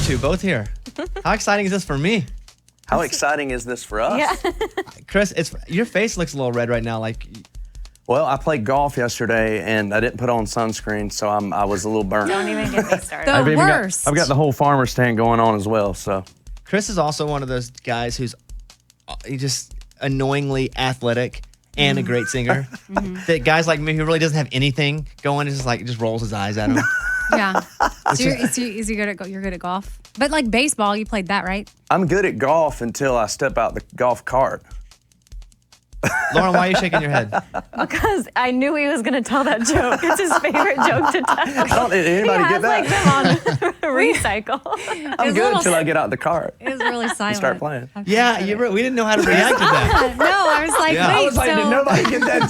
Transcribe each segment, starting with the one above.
two both here. How exciting is this for me? How exciting is this for us? Yeah. Chris, your face looks a little red right now. Like, Well, I played golf yesterday, and I didn't put on sunscreen, so I was a little burnt. Don't even get me started. The I've even worst. I've got the whole farmer stand going on as well. So Chris is also one of those guys who's just annoyingly athletic and a great singer. That guys like me who really doesn't have anything going is just rolls his eyes at him. Yeah. So is he good at you're good at golf? But like baseball, you played that, right? I'm good at golf until I step out the golf cart. Lauren, why are you shaking your head? Because I knew he was going to tell that joke. It's his favorite joke to tell. Did anybody get that? Like them on recycle. I'm good until I get out the cart It was really silent. and start playing. Yeah, we didn't know how to react to that. No, I was like, Yeah. wait, I was like, so did nobody get that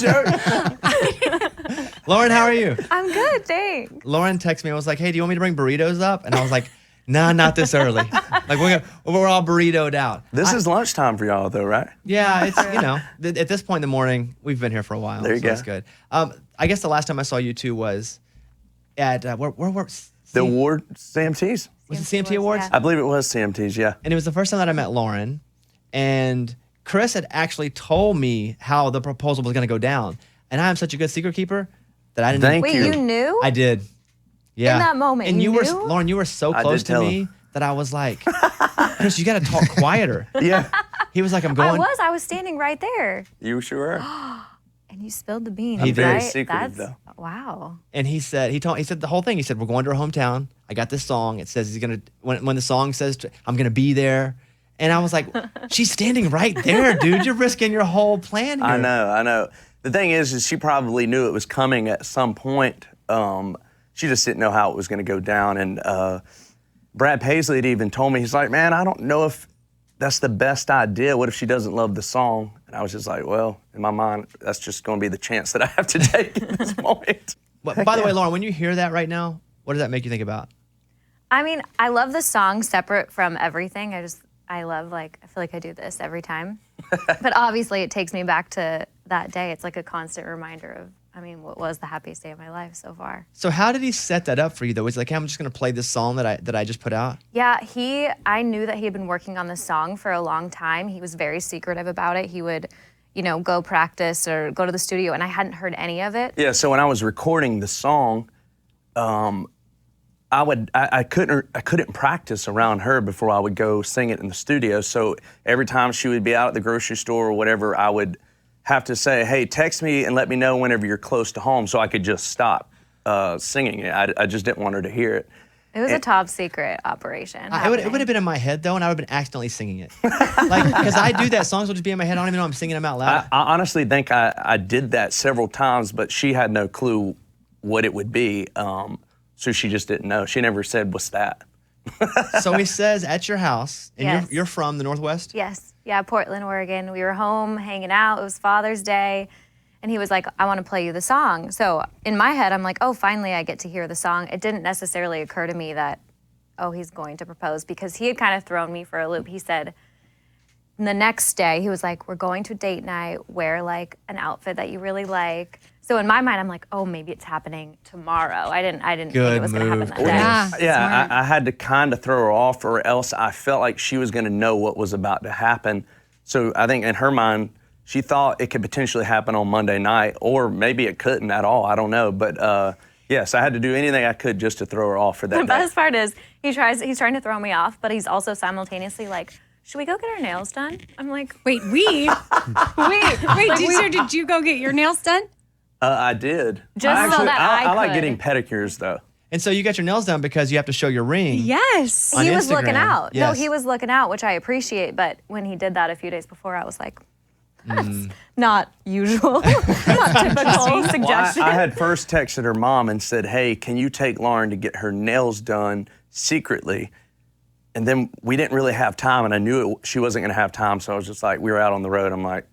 joke? Lauren, how are you? I'm good, thanks. Lauren texted me. I was like, hey, do you want me to bring burritos up? And I was like, nah, not this early. Like, we're all burritoed out. This is lunchtime for y'all, though, right? Yeah, it's, at this point in the morning, we've been here for a while. There you so go. That's good. I guess the last time I saw you two was at, where The award, CMTs. Was it CMT Awards? Yeah. I believe it was CMTs, yeah. And it was the first time that I met Lauren. And Chris had actually told me how the proposal was going to go down. And I am such a good secret keeper that I didn't. Thank Wait, you knew? I did. Yeah. In that moment, and you were, knew? Lauren, you were so I close did to tell me him. that I was like, Chris, you got to talk quieter. Yeah, He was like, I'm going. I was standing right there. you sure? And you spilled the beans, He I'm very right? secretive, though. Wow. And he said the whole thing. He said, we're going to our hometown. I got this song. It says he's going to, when the song says, I'm going to be there. And I was like, she's standing right there, dude. You're risking your whole plan here. I know. The thing is she probably knew it was coming at some point. She just didn't know how it was going to go down. And Brad Paisley had even told me, he's like, man, I don't know if that's the best idea. What if she doesn't love the song? And I was just like, well, in my mind, that's just going to be the chance that I have to take at this moment. But by the way, Lauren, when you hear that right now, what does that make you think about? I mean, I love the song separate from everything. I love, I feel like I do this every time. But obviously it takes me back to that day. It's like a constant reminder of, what was the happiest day of my life so far. So how did he set that up for you, though? Was he like, hey, I'm just going to play this song that I just put out? Yeah, I knew that he had been working on this song for a long time. He was very secretive about it. He would, go practice or go to the studio, and I hadn't heard any of it. Yeah, so when I was recording the song, I couldn't practice around her before I would go sing it in the studio. So every time she would be out at the grocery store or whatever, I would have to say, hey, text me and let me know whenever you're close to home so I could just stop singing it. I just didn't want her to hear it. It was a top secret operation. It would have been in my head, though, and I would have been accidentally singing it. Because I do that. Songs will just be in my head. I don't even know I'm singing them out loud. I honestly think I did that several times, but she had no clue what it would be. So she just didn't know. She never said, what's that? So he says, at your house, and Yes. you're from the Northwest? Yes. Yeah, Portland, Oregon. We were home hanging out. It was Father's Day. And he was like, I want to play you the song. So in my head, I'm like, oh, finally I get to hear the song. It didn't necessarily occur to me that, oh, he's going to propose, because he had kind of thrown me for a loop. He said, the next day, he was like, we're going to date night, wear an outfit that you really like. So in my mind, I'm like, oh, maybe it's happening tomorrow. I didn't think it was going to happen that day. Yeah. I had to kind of throw her off, or else I felt like she was going to know what was about to happen. So I think in her mind, she thought it could potentially happen on Monday night, or maybe it couldn't at all. I don't know. But yes, I had to do anything I could just to throw her off for that The day. best part is he's trying to throw me off, but he's also simultaneously like, should we go get our nails done? I'm like, wait, did you go get your nails done? I did. Just so that I like could. getting pedicures, though. And so you got your nails done because you have to show your ring. Yes. On he was looking Instagram. out. Yes. No, he was looking out, which I appreciate. But when he did that a few days before, I was like, that's not usual, not typical suggestion. Well, I had first texted her mom and said, hey, can you take Lauren to get her nails done secretly? And then we didn't really have time, and I knew she wasn't going to have time, so I was just like, we were out on the road. I'm like,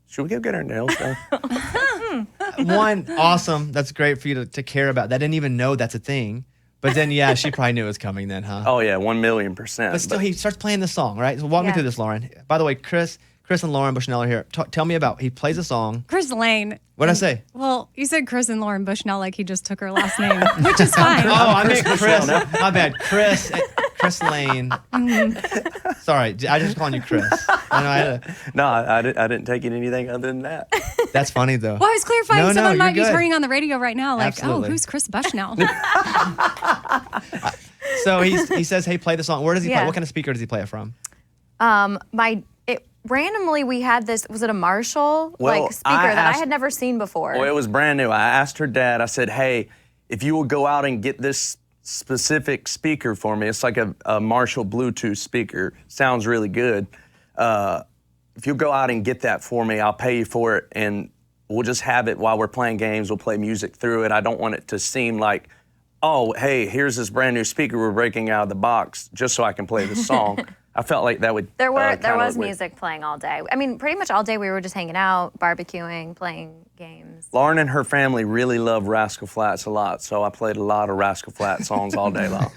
should we go get her nails done? One, awesome. That's great for you to care about. I didn't even know that's a thing. But then, yeah, she probably knew it was coming then, huh? Oh, yeah, 1,000,000%. But still, he starts playing the song, right? So walk me Yeah. through this, Lauren. By the way, Chris and Lauren Bushnell are here. Tell me about, he plays a song. Chris Lane. What'd I say? Well, you said Chris and Lauren Bushnell like he just took her last name, which is fine. Oh, I meant Chris Chris. Bushnell, My bad. Chris Chris Lane. Sorry, I just calling you Chris. No, I didn't take it anything other than that. That's funny though. Well, I was clarifying. No, Someone might be you're good. turning on the radio right now, like, Absolutely. oh, who's Chris Bushnell? So he says, "Hey, play the song." Where does he play? Yeah. What kind of speaker does he play it from? Randomly we had this. Was it a Marshall Well, speaker that I had never seen before? Well, it was brand new. I asked her dad. I said, "Hey, if you will go out and get this specific speaker for me, it's like a Marshall Bluetooth speaker. Sounds really good. If you'll go out and get that for me, I'll pay you for it, and we'll just have it while we're playing games. We'll play music through it. I don't want it to seem like, oh, hey, here's this brand new speaker we're breaking out of the box just so I can play the song." I felt like that would. There was look music playing all day. I mean, pretty much all day we were just hanging out, barbecuing, playing games. Lauren and her family really love Rascal Flatts a lot, so I played a lot of Rascal Flatts songs all day long.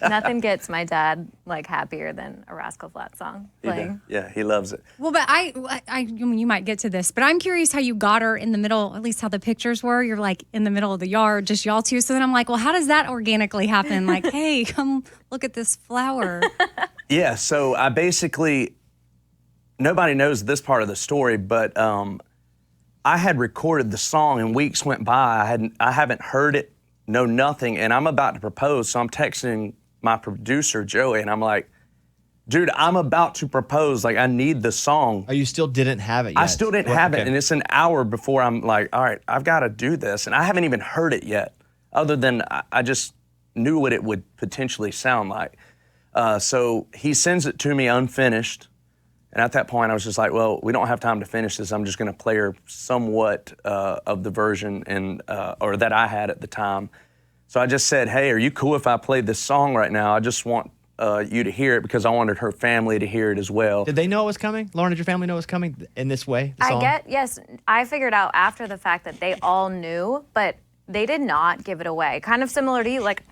Nothing gets my dad like happier than a Rascal Flatts song playing. Yeah, he loves it. Well, but I mean, you might get to this, but I'm curious how you got her in the middle, at least how the pictures were. You're like in the middle of the yard, just y'all two. So then I'm like, well, how does that organically happen? Like, hey, come look at this flower. Yeah, so I basically, nobody knows this part of the story, but I had recorded the song and weeks went by. I haven't heard it, know nothing, and I'm about to propose. So I'm texting my producer, Joey, and I'm like, dude, I'm about to propose. Like, I need the song. Oh, you still didn't have it yet? I still didn't have it, and it's an hour before I'm like, all right, I've got to do this. And I haven't even heard it yet, other than I just knew what it would potentially sound like. So he sends it to me unfinished. And at that point, I was just like, well, we don't have time to finish this. I'm just going to play her somewhat of the version or that I had at the time. So I just said, hey, are you cool if I play this song right now? I just want you to hear it because I wanted her family to hear it as well. Did they know it was coming? Lauren, did your family know it was coming in this way? The song? Yes, I figured out after the fact that they all knew, but they did not give it away. Kind of similar to you, like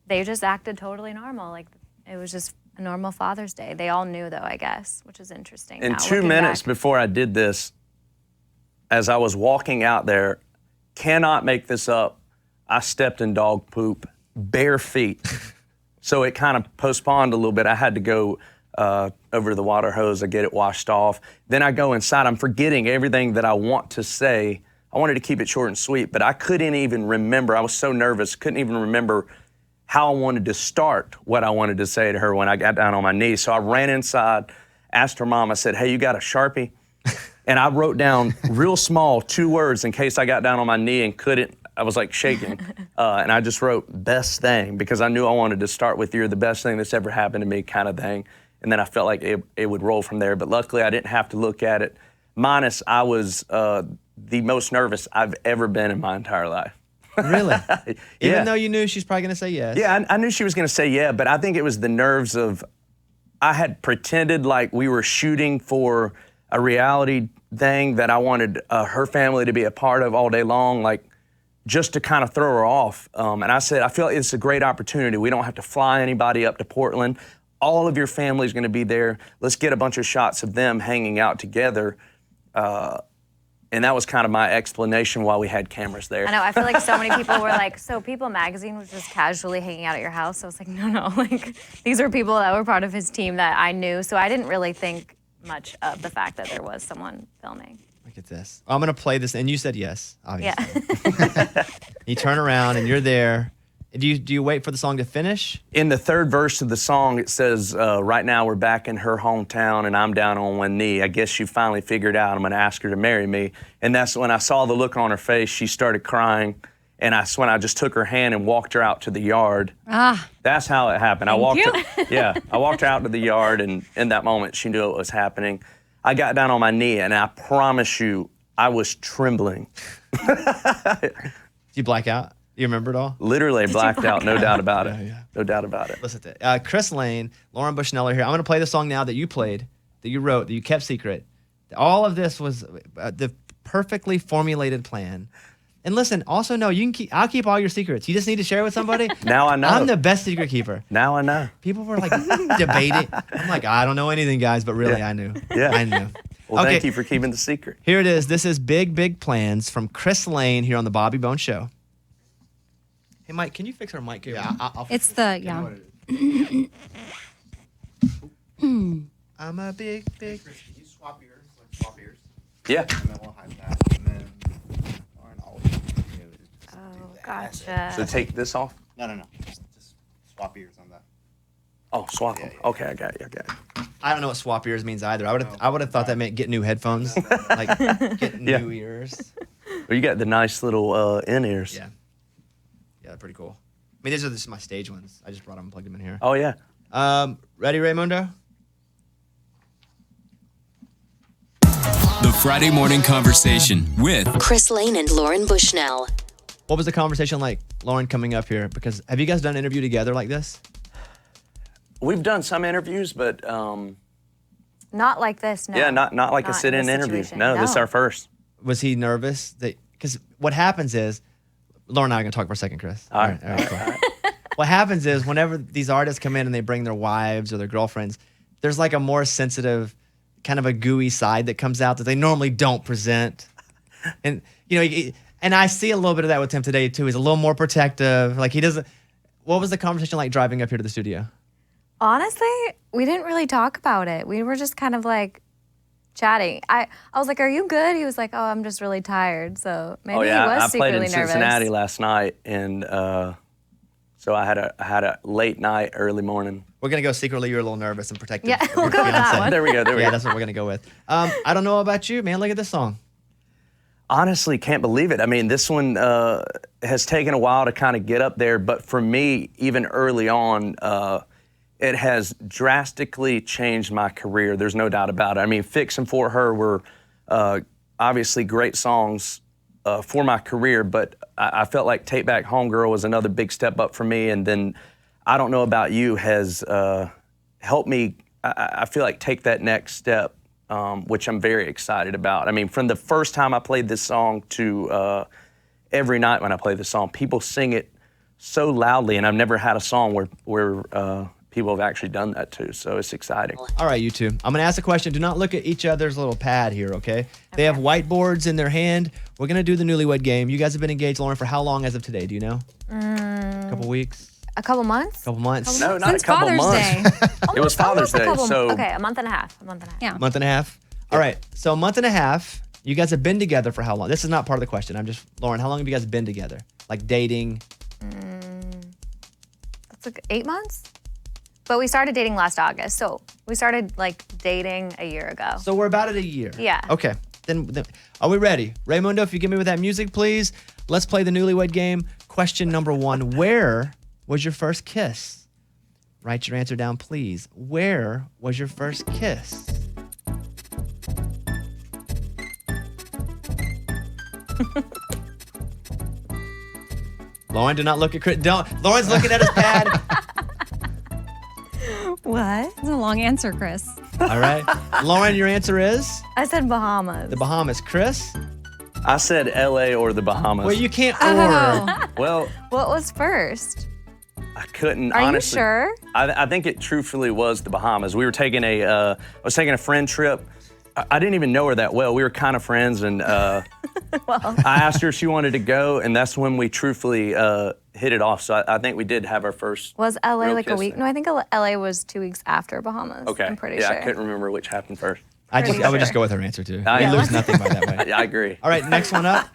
they just acted totally normal. Like it was just a normal Father's Day. They all knew though, I guess, which is interesting. In now, 2 looking minutes back. before I did this, as I was walking out there, cannot make this up, I stepped in dog poop, bare feet. So it kind of postponed a little bit. I had to go over to the water hose and get it washed off. Then I go inside. I'm forgetting everything that I want to say. I wanted to keep it short and sweet, but I couldn't even remember. I was so nervous, couldn't even remember how I wanted to start what I wanted to say to her when I got down on my knees. So I ran inside, asked her mom, I said, hey, you got a Sharpie? And I wrote down real small 2 words in case I got down on my knee and couldn't. I was like shaking. And I just wrote best thing because I knew I wanted to start with you're the best thing that's ever happened to me kind of thing. And then I felt like it would roll from there. But luckily I didn't have to look at it. Minus I was the most nervous I've ever been in my entire life. Really? Yeah. Even though you knew she's probably going to say yes. Yeah, I knew she was going to say yeah, but I think it was the nerves of, I had pretended like we were shooting for a reality thing that I wanted her family to be a part of all day long, like just to kind of throw her off. And I said, I feel like it's a great opportunity. We don't have to fly anybody up to Portland. All of your family's going to be there. Let's get a bunch of shots of them hanging out together. And that was kind of my explanation why we had cameras there. I know, I feel like so many people were like, so People Magazine was just casually hanging out at your house? I was like, no, like these are people that were part of his team that I knew. So I didn't really think much of the fact that there was someone filming. Look at this. I'm going to play this. And you said yes, obviously. Yeah. You turn around and you're there. Do you wait for the song to finish? In the third verse of the song, it says, right now we're back in her hometown and I'm down on one knee. I guess she finally figured out I'm going to ask her to marry me. And that's when I saw the look on her face. She started crying. And that's when I just took her hand and walked her out to the yard. That's how it happened. I walked her out to the yard, and in that moment, she knew what was happening. I got down on my knee, and I promise you, I was trembling. Did you black out? You remember it all? Literally blacked out, no doubt about it. Yeah. No doubt about it. Listen to it. Chris Lane, Lauren Bushnell are here. I'm going to play the song now that you played, that you wrote, that you kept secret. All of this was the perfectly formulated plan. And listen, also know I'll keep all your secrets. You just need to share it with somebody. Now I know. I'm the best secret keeper. Now I know. People were like debating. I'm like, I don't know anything, guys, but really I knew. Yeah. I knew. Well, Okay. thank you for keeping the secret. Here it is. This is Big, Big Plans from Chris Lane here on the Bobby Bone Show. Hey, Mike, can you fix our mic here? Yeah, I'll It's the, yeah. I'm a big. Can you swap ears? Like swap ears? Yeah. And then we'll hide that. And then Lauren, I'll do Oh, that. gotcha. So take this off. No. Just swap ears on that. Oh, swap them. Yeah. Okay, I got you. I don't know what swap ears means either. I would have thought that meant get new headphones, like get Yeah. new ears. Well, you got the nice little in-ears. Yeah, they're pretty cool. I mean, these are just my stage ones. I just brought them and plugged them in here. Oh, yeah. Ready, Raymundo? The Friday Morning Conversation with Chris Lane and Lauren Bushnell. What was the conversation like, Lauren, coming up here? Because have you guys done an interview together like this? We've done some interviews, but Not like this, no. yeah, not like a Not in sit-in this interview. situation, No, this is no. our first. Was he nervous? Because what happens is, Lauren and I are going to talk for a second, Chris. All right. Cool. What happens is whenever these artists come in and they bring their wives or their girlfriends, there's like a more sensitive, kind of a gooey side that comes out that they normally don't present. And, you know, and I see a little bit of that with him today, too. He's a little more protective. Like, he doesn't. What was the conversation like driving up here to the studio? Honestly, we didn't really talk about it. We were just kind of like chatting. I was like, "Are you good?" He was like, "Oh, I'm just really tired." So maybe Oh, yeah. he was I played secretly in nervous. Cincinnati last night, and so I had a late night, early morning. We're going to go secretly. You're a little nervous and protective. Yeah, of we'll your go with that fiancé. one. There we go. Yeah, that's what we're going to go with. I don't know about you, man. Look at this song. Honestly, can't believe it. I mean, this one has taken a while to kind of get up there, but for me, even early on, it has drastically changed my career. There's no doubt about it. I mean, Fix and For Her were obviously great songs for my career, but I felt like Take Back Home Girl was another big step up for me. And then I Don't Know About You has helped me, I feel like, take that next step, which I'm very excited about. I mean, from the first time I played this song to every night when I play this song, people sing it so loudly, and I've never had a song where people have actually done that too, so it's exciting. All right, you two. I'm going to ask a question. Do not look at each other's little pad here, okay? They have whiteboards in their hand. We're going to do the Newlywed Game. You guys have been engaged, Lauren, for how long as of today? Do you know? A couple weeks? A couple months? Couple months? No, not Since a couple Father's months. Day. It was Father's Day, so Okay, a month and a half. Yeah. Month and a half? All right. So a month and a half. You guys have been together for how long? This is not part of the question. Lauren, how long have you guys been together? Like dating? That's like 8 months? But we started dating last August, so we started like dating a year ago. So we're about at a year. Yeah. Okay. Then are we ready? Raymundo, if you give me with that music, please. Let's play the Newlywed Game. Question number 1. Where was your first kiss? Write your answer down, please. Where was your first kiss? Lauren, do not look at Chris. Don't. Lauren's looking at his pad. What? That's a long answer, Chris. All right. Lauren, your answer is I said Bahamas. the Bahamas. Chris? I said LA or the Bahamas. Well, you can't Oh. order. Well, What was first? I couldn't Are honestly. you sure? I think it truthfully was the Bahamas. We were taking I was taking a friend trip. I didn't even know her that well. We were kind of friends, and I asked her if she wanted to go, and that's when we truthfully hit it off. So I think we did have our first. Was LA real like a kiss week? there. No, I think LA was 2 weeks after Bahamas. Okay. I'm pretty yeah, sure. I couldn't remember which happened first. I would sure. just go with her answer too. I You know. lose nothing by that way. I agree. All right, next one up.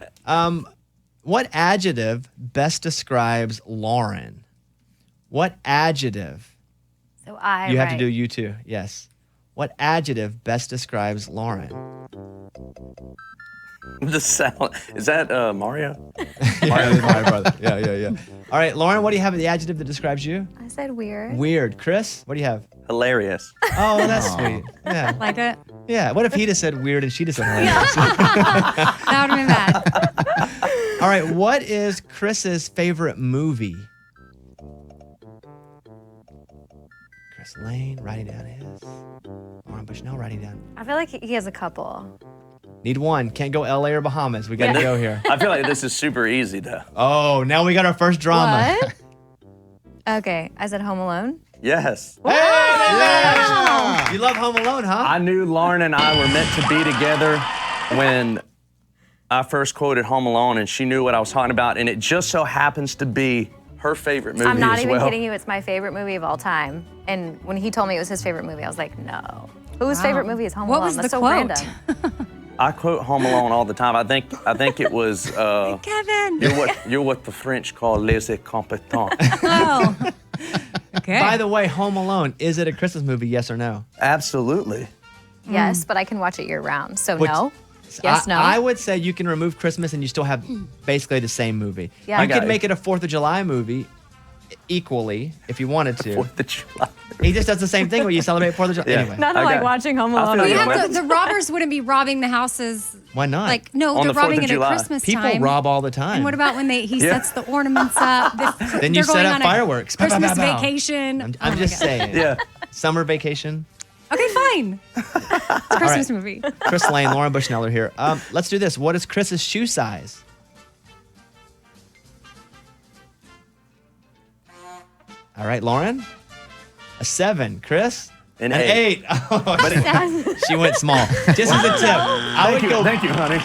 What adjective best describes Lauren? What adjective? So I. You have to write- do you too. Yes. What adjective best describes Lauren? The sound is that Mario? Yeah, my brother. Yeah. All right, Lauren, what do you have the adjective that describes you? I said weird. Weird. Chris, what do you have? Hilarious. Oh, that's sweet. Yeah. Like it? Yeah. What if he'd have said weird and she'd have said hilarious? That would have been bad. All right, what is Chris's favorite movie? Chris Lane writing down his. Lauren Bushnell writing down. I feel like he has a couple. Need one. Can't go LA or Bahamas. We got to go here. I feel like this is super easy though. Oh, now we got our first drama. What? Okay, I said Home Alone. Yes. Hey, yeah. You love Home Alone, huh? I knew Lauren and I were meant to be together when I first quoted Home Alone, and she knew what I was talking about, and it just so happens to be her favorite movie I'm not as even well. kidding you. It's my favorite movie of all time. And when he told me it was his favorite movie, I was like, no. Whose favorite movie is Home Alone? What was That's the so quote? random. I quote Home Alone all the time. I think it was Kevin. you're what the French call les incompetents. Oh. Okay. By the way, Home Alone, is it a Christmas movie, yes or no? Absolutely. Yes, but I can watch it year round. So Which- no. Yes, no. I would say you can remove Christmas and you still have basically the same movie. Yeah. I You got could you. make it a 4th of July movie equally if you wanted to. 4th of July. He just does the same thing where you celebrate 4th of July. Yeah. Anyway, Nothing I like got- watching Home I Alone. feel on you your on own. that. The robbers wouldn't be robbing the houses. why not? Like, no, On they're the 4th robbing of it at July. Christmas People time. rob all the time. And what about when he Yeah. sets the ornaments up? Then you they're set going up on a fireworks. Pow, pow, Christmas pow, pow. vacation. I'm Oh my just God. saying. Yeah. Summer vacation. Okay, fine. It's a Christmas movie. Chris Lane, Lauren Bushnell are here. Let's do this. What is Chris's shoe size? All right, Lauren. A 7. Chris? An 8. Oh, she went small. Just as a tip, Thank you, honey.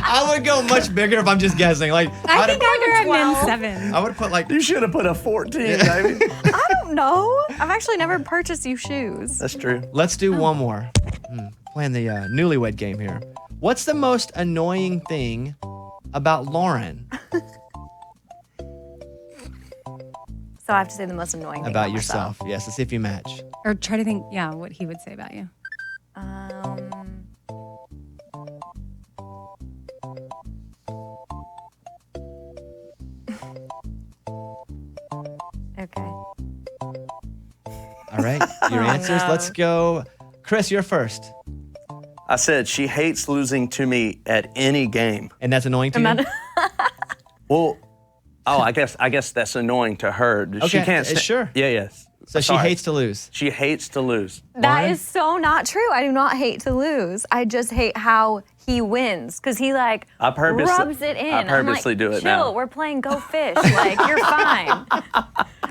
I would go much bigger if I'm just guessing. Like I think I would have 12. been 7. I would put like You should have put a 14, baby. I don't know. I've actually never purchased you shoes. That's true. Let's do one more. Playing the newlywed game here. What's the most annoying thing about Lauren? So I have to say the most annoying thing About myself. yourself. Yes, let's see if you match. Or try to think, what he would say about you. Okay. All right, your answers. no. Let's go. Chris, you're first. I said she hates losing to me at any game. And that's annoying to you? Well, I guess that's annoying to her. She Okay, can't. sure. Yeah, yes. So she Sorry. hates to lose. She hates to lose. That Lauren? is so not true. I do not hate to lose. I just hate how he wins because he like I purposely- rubs it in. I I'm purposely like, do it chill, now. we're playing Go Fish. Like you're fine.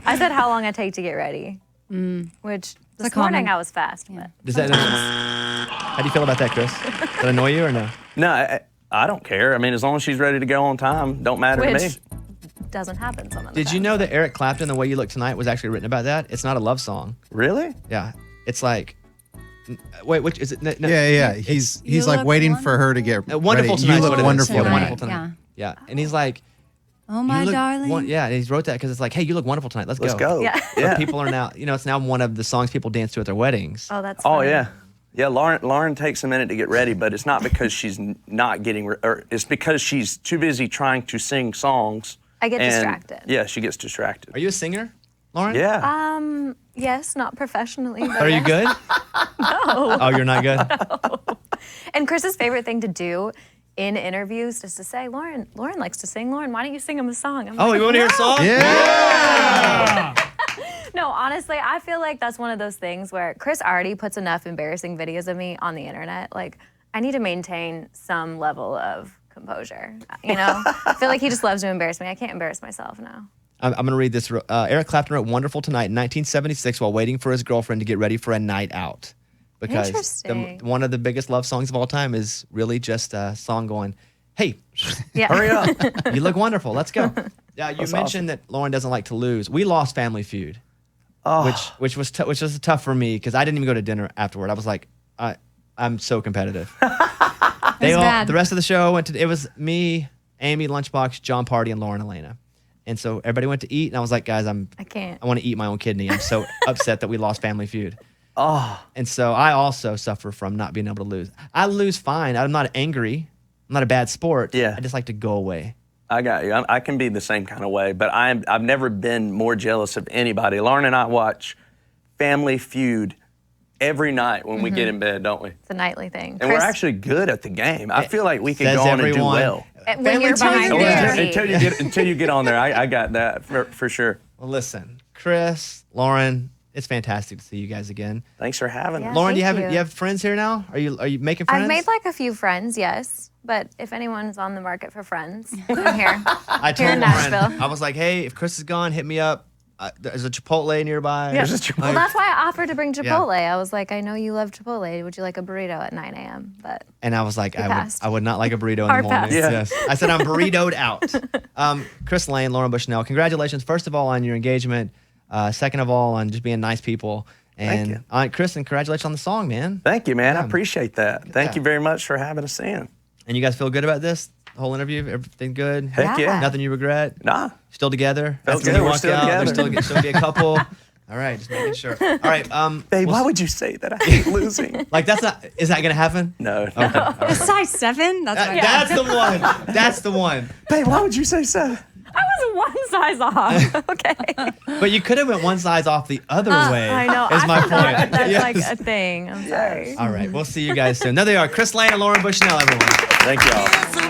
I said how long I take to get ready, which this a common- morning I was fast. But Does that? How do you feel about that, Chris? Does that annoy you or no? No, I don't care. I mean, as long as she's ready to go on time, don't matter to me. which doesn't happen some of the Did you time. know that Eric Clapton, The Way You Look Tonight, was actually written about that? It's not a love song. Really? Yeah. It's like, wait, which is it? No, Yeah. He's like look waiting wonderful. for her to get Wonderful ready. Tonight. You is look what it is. wonderful Yeah, Right, Wonderful tonight. Tonight. Yeah. And he's like, Oh, my you look, darling. yeah, and he's wrote that because it's like, hey, you look wonderful tonight. Let's go. Yeah. But people are now, it's now one of the songs people dance to at their weddings. Oh, that's. Oh funny. yeah. Yeah, Lauren takes a minute to get ready, but it's not because she's not getting, or it's because she's too busy trying to sing songs. I get and- distracted. Yeah, she gets distracted. Are you a singer, Lauren? Yeah. Yes, not professionally. But Are you good? No. Oh, you're not good? And Chris's favorite thing to do in interviews is to say, Lauren likes to sing. Lauren, why don't you sing him a song? I'm Oh, like, you want to hear a "No." song? Yeah. No, honestly, I feel like that's one of those things where Chris already puts enough embarrassing videos of me on the internet. Like, I need to maintain some level of composure. I feel like he just loves to embarrass me. I can't embarrass myself now. I'm going to read this. Eric Clapton wrote Wonderful Tonight in 1976 while waiting for his girlfriend to get ready for a night out. Because Interesting. one of the biggest love songs of all time is really just a song going, hey, Yeah. Hurry up. you look wonderful. Let's go. Yeah, you That's mentioned that Lauren doesn't like to lose. We lost Family Feud, which was tough for me because I didn't even go to dinner afterward. I was like, I'm so competitive. bad. The rest of the show went to. It was me, Amy, Lunchbox, John Party, and Lauren Elena, and so everybody went to eat. And I was like, guys, I can't. I want to eat my own kidney. I'm so upset that we lost Family Feud. Oh, And so I also suffer from not being able to lose. I lose fine. I'm not angry. I'm not a bad sport. Yeah. I just like to go away. I got you. I can be the same kind of way, but I've never been more jealous of anybody. Lauren and I watch Family Feud every night when we get in bed, don't we? It's a nightly thing. And we're actually good at the game. I feel like we could Says go on and do everyone. well. when Family you're behind Feud. there. Until you get on there, I got that for sure. Well, listen, Chris, Lauren, it's fantastic to see you guys again. Thanks for having Yeah. us. Lauren, thank you you. have friends here now? Are you making friends? I've made like a few friends, yes. But if anyone's on the market for friends, I'm here. I here told in Lauren, Nashville. I was like, hey, if Chris is gone, hit me up. There's a Chipotle nearby. There's just Well, that's why I offered to bring Chipotle. I was like, I know you love Chipotle. Would you like a burrito at 9 a.m.? But And I was like, passed. I would not like a burrito in the Hard morning. pass. Yeah. Yes. I said I'm burritoed out. Chris Lane, Lauren Bushnell, congratulations, first of all, on your engagement. Second of all, on just being nice people. And Chris, and congratulations on the song, man. Thank you, man. I Yeah. appreciate that. Thank you very much for having us in. And you guys feel good about this? The whole interview? Everything good? Heck yeah. Nothing you regret? Nah. Still together? Felt After good. you We're walk still out, there's together. still be a couple. All right, just making sure. All right. Babe, why would you say that? I hate losing. Like, that's not, is that going to happen? No. A size 7? That's what That's the one. That's the one. Babe, why would you say so? I was one size off. Okay. But you could have went one size off the other way. I know. Is I my forgot point. That's Yes. like a thing. I'm sorry. All right. We'll see you guys soon. There they are. Chris Lane and Lauren Bushnell, everyone. Thank y'all.